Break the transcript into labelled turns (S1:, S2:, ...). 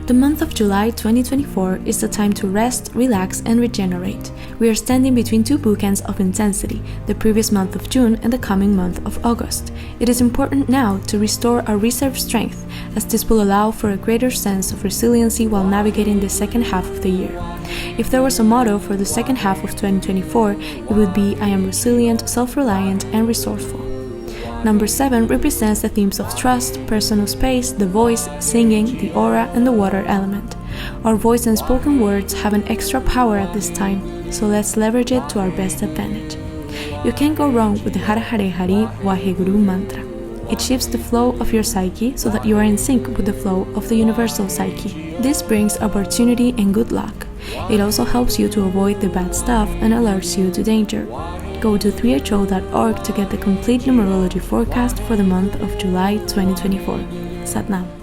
S1: The month of July 2024 is the time to rest, relax, and regenerate. We are standing between two bookends of intensity, the previous month of June and the coming month of August. It is important now to restore our reserve strength, as this will allow for a greater sense of resiliency while navigating the second half of the year. If there was a motto for the second half of 2024, it would be "I am resilient, self-reliant, and resourceful." Number 7 represents the themes of trust, personal space, the voice, singing, the aura, and the water element. Our voice and spoken words have an extra power at this time, so let's leverage it to our best advantage. You can't go wrong with the Haree Haree Wahe mantra. It shifts the flow of your psyche so that you are in sync with the flow of the universal psyche. This brings opportunity and good luck. It also helps you to avoid the bad stuff and alerts you to danger. Go to 3ho.org to get the complete numerology forecast for the month of July 2024. Sat Nam.